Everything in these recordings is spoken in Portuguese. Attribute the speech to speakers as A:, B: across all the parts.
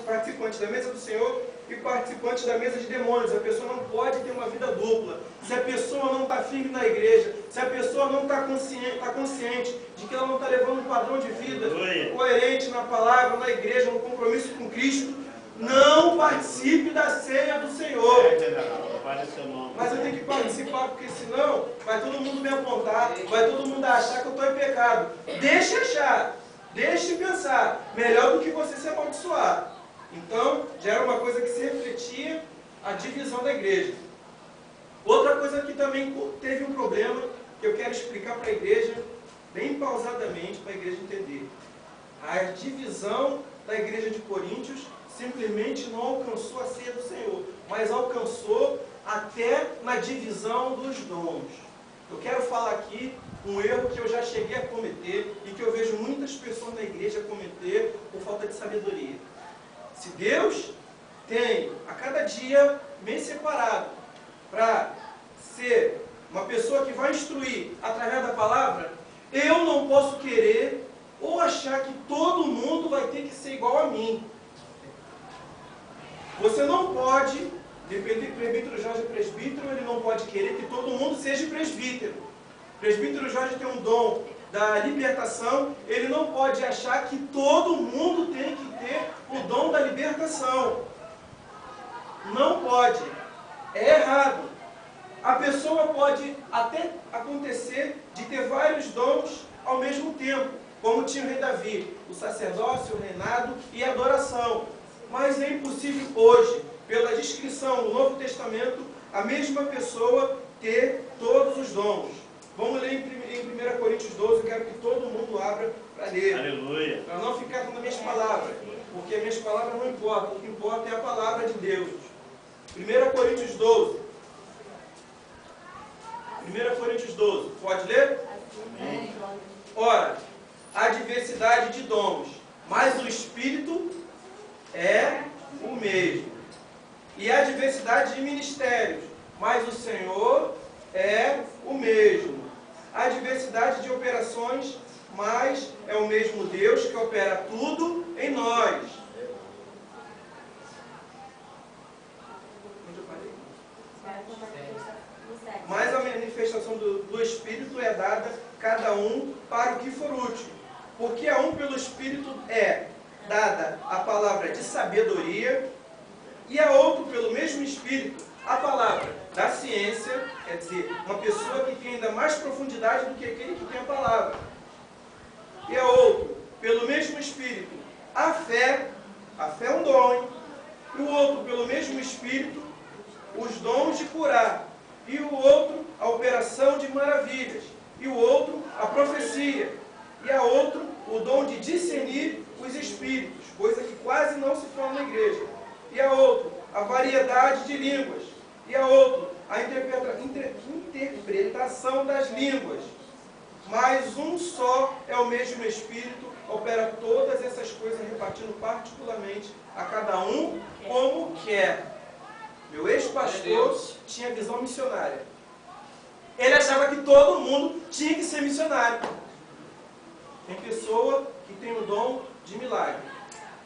A: participante da mesa do Senhor e participante da mesa de demônios. A pessoa não pode ter uma vida dupla. Se a pessoa não está firme na igreja, se a pessoa não está consciente de que ela não está levando um padrão de vida coerente na palavra, na igreja, no compromisso com Cristo, não participe da ceia do Senhor. Mas eu tenho que participar, porque senão vai todo mundo me apontar, vai todo mundo achar que eu estou em pecado. Deixe achar, deixe pensar, melhor do que você se amaldiçoar. Então, já era uma coisa que se refletia a divisão da igreja. Outra coisa que também teve um problema, que eu quero explicar para a igreja, bem pausadamente, para a igreja entender. A divisão da igreja de Coríntios simplesmente não alcançou a ceia do Senhor, mas alcançou até na divisão dos dons. Eu quero falar aqui um erro que eu já cheguei a cometer e que eu vejo muitas pessoas na igreja cometer por falta de sabedoria. Se Deus tem a cada dia mês separado para ser uma pessoa que vai instruir através da palavra, eu não posso querer ou achar que todo mundo vai ter que ser igual a mim. Você não pode, dependendo do presbítero Jorge presbítero, ele não pode querer que todo mundo seja presbítero. O presbítero Jorge tem um dom da libertação, ele não pode achar que todo mundo tem que ter o dom da libertação. Não pode. É errado. A pessoa pode até acontecer de ter vários dons ao mesmo tempo, como tinha o rei Davi, o sacerdócio, o reinado e a adoração. Mas é impossível hoje, pela descrição no Novo Testamento, a mesma pessoa ter todos os dons. Vamos ler em 1 Coríntios 12, eu quero que todo mundo abra para ler. Aleluia. Para não ficar com as minhas palavras, porque as minhas palavras não importam, o que importa é a palavra de Deus. 1 Coríntios 12. 1 Coríntios 12, pode ler? Amém. Ora, há diversidade de dons, mas o Espírito é o mesmo. E há diversidade de ministérios, mas o Senhor é o mesmo. Há diversidade de operações, mas é o mesmo Deus que opera tudo em nós. Onde eu parei? Mas a manifestação do Espírito é dada cada um para o que for útil. Porque a um pelo Espírito é dada a palavra de sabedoria, e a outro pelo mesmo Espírito a palavra da ciência, quer dizer, uma pessoa que tem ainda mais profundidade do que aquele que tem a palavra. E a outro pelo mesmo Espírito a fé é um dom, e o outro pelo mesmo Espírito os dons de curar, e o outro a operação de maravilhas, e o outro a profecia, e a outro o dom de discernir os espíritos, coisa que quase não se fala na igreja, e a outro a variedade de línguas, e a outro a interpretação das línguas. Mas um só é o mesmo Espírito, opera todas essas coisas, repartindo particularmente a cada um como quer. Meu ex-pastor tinha visão missionária. Ele achava que todo mundo tinha que ser missionário. Tem pessoa que tem o dom de milagre.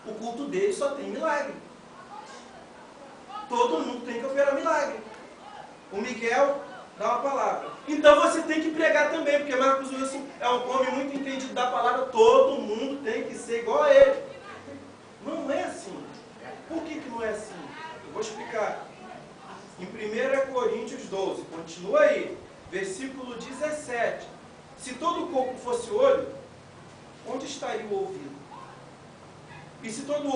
A: O culto dele só tem milagre. Todo mundo tem que operar milagre. O Miguel dá uma palavra. Então você tem que pregar também, porque Marcos Wilson é um homem muito entendido da palavra. Todo mundo tem que ser igual a ele. Não é assim. Por que não é assim? Eu vou explicar. Em 1 Coríntios 12, continua aí, versículo 17. Se todo o corpo fosse olho, onde estaria o ouvido? E se todo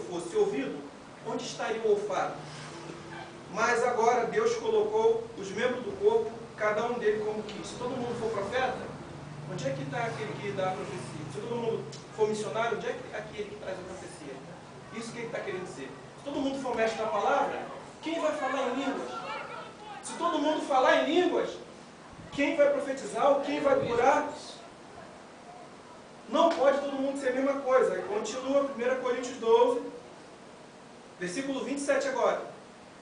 A: fosse ouvido, onde estaria o olfato? Mas agora Deus colocou os membros do corpo, cada um dele como quis. Se todo mundo for profeta, onde é que está aquele que dá a profecia? Se todo mundo for missionário, onde é que aquele que traz a profecia? Isso que ele está querendo dizer. Se todo mundo for mestre da palavra, quem vai falar em línguas? Se todo mundo falar em línguas, quem vai profetizar ou quem vai curar? Não pode todo mundo ser a mesma coisa. Continua 1 Coríntios 12, versículo 27 agora.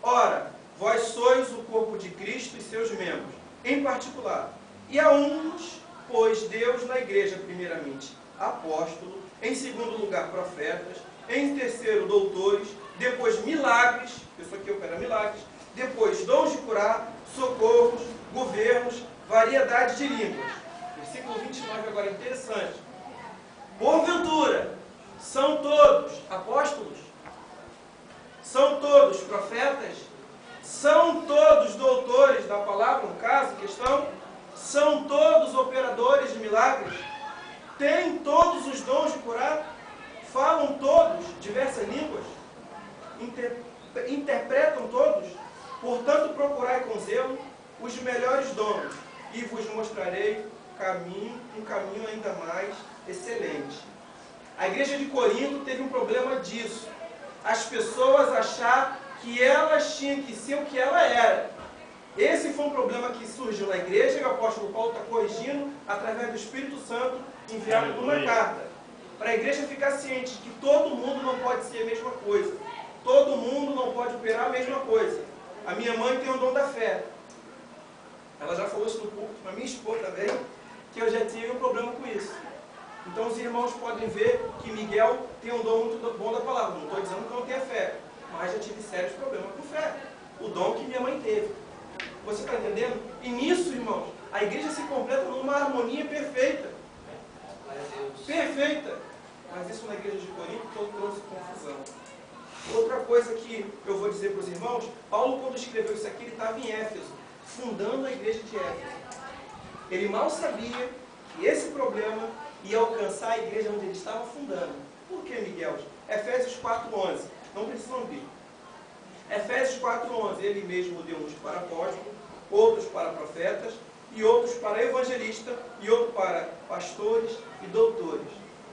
A: Ora, vós sois o corpo de Cristo e seus membros, em particular. E a uns, pois Deus na igreja, primeiramente, apóstolo, Em segundo lugar, profetas. Em terceiro, doutores. Depois, milagres. Pessoa que opera milagres. Depois, dons de curar, socorros, governos, variedade de línguas. Versículo 29 agora é interessante. Porventura, são todos apóstolos? São todos profetas? São todos doutores da palavra, no caso, questão? São todos operadores de milagres? Têm todos os dons de curar? Falam todos diversas línguas? Interpretam todos? Portanto, procurai com zelo os melhores dons, e vos mostrarei um caminho ainda mais excelente. A igreja de Corinto teve um problema disso. As pessoas acharam que elas tinham que ser o que ela era. Esse foi um problema que surgiu na igreja e o apóstolo Paulo está corrigindo através do Espírito Santo enviado por uma carta. Para a igreja ficar ciente de que todo mundo não pode ser a mesma coisa. Todo mundo não pode operar a mesma coisa. A minha mãe tem o dom da fé. Ela já falou isso no púlpito, para minha esposa também, que eu já tive um problema com isso. Então os irmãos podem ver que Miguel tem um dom muito bom da palavra. Não estou dizendo que não tenha fé, mas já tive sérios problemas com fé. O dom que minha mãe teve. Você está entendendo? E nisso, irmãos, a igreja se completa numa harmonia perfeita. Perfeita. Mas isso na igreja de Corinto trouxe confusão. Outra coisa que eu vou dizer para os irmãos, Paulo, quando escreveu isso aqui, ele estava em Éfeso, fundando a igreja de Éfeso. Ele mal sabia que esse problema ia alcançar a igreja onde ele estava fundando. Por que, Miguel? Efésios 4:11. Não precisam abrir. Efésios 4:11. Ele mesmo deu uns para apóstolos, outros para profetas, e outros para evangelistas, e outros para pastores e doutores.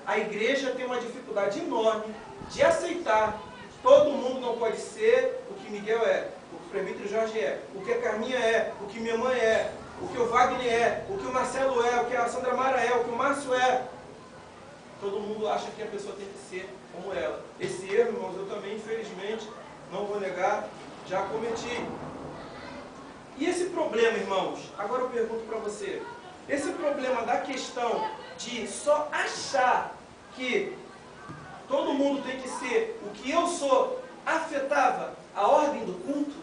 A: A igreja tem uma dificuldade enorme de aceitar. Todo mundo não pode ser o que Miguel é, o que o presbítero Jorge é, o que a Carminha é, o que minha mãe é, o que o Wagner é, o que o Marcelo é, o que a Sandra Mara é, o que o Márcio é. Todo mundo acha que a pessoa tem que ser como ela. Esse erro, irmãos, eu também, infelizmente, não vou negar, já cometi. E esse problema, irmãos, agora eu pergunto para você, esse problema da questão de só achar que todo mundo tem que ser o que eu sou, afetava a ordem do culto?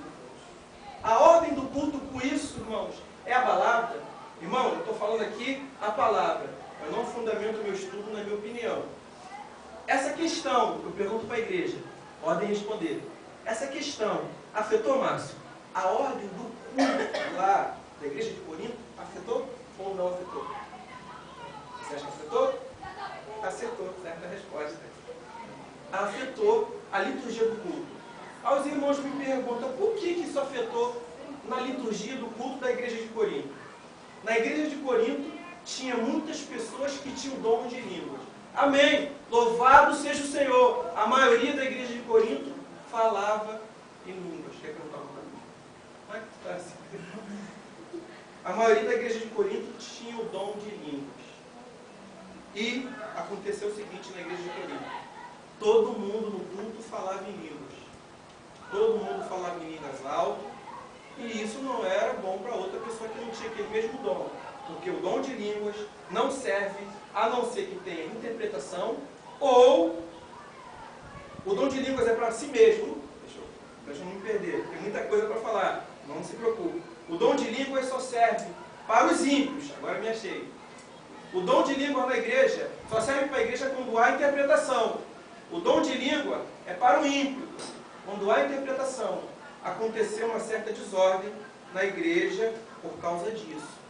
A: A ordem do culto com isso, irmãos, é abalada? Irmão, eu estou falando aqui a palavra. Eu não fundamento meu estudo na minha opinião. Essa questão, eu pergunto para a igreja, podem responder. Essa questão afetou, Márcio, a ordem do culto lá da igreja de Corinto? Afetou ou não afetou? Você acha que afetou? Acertou, certa resposta. Afetou a liturgia do culto. Aí os irmãos me perguntam, por que isso afetou na liturgia do culto da igreja de Corinto? Na igreja de Corinto, tinha muitas pessoas que tinham dom de línguas. Amém! Louvado seja o Senhor! A maioria da igreja de Corinto falava em línguas. Quer perguntar uma coisa? Como é que está assim? A maioria da igreja de Corinto tinha o dom de línguas. E aconteceu o seguinte na igreja de Corinto. Todo mundo no culto falava em línguas. Todo mundo falava em línguas altas. E isso não era bom para outra pessoa que não tinha aquele mesmo dom. Porque o dom de línguas não serve a não ser que tenha interpretação, ou o dom de línguas é para si mesmo. Deixa eu não me perder, tem muita coisa para falar, não se preocupe. O dom de línguas só serve para os ímpios, agora me achei. O dom de língua na igreja só serve para a igreja quando há interpretação. O dom de língua é para o ímpio, quando há interpretação. Aconteceu uma certa desordem na igreja por causa disso.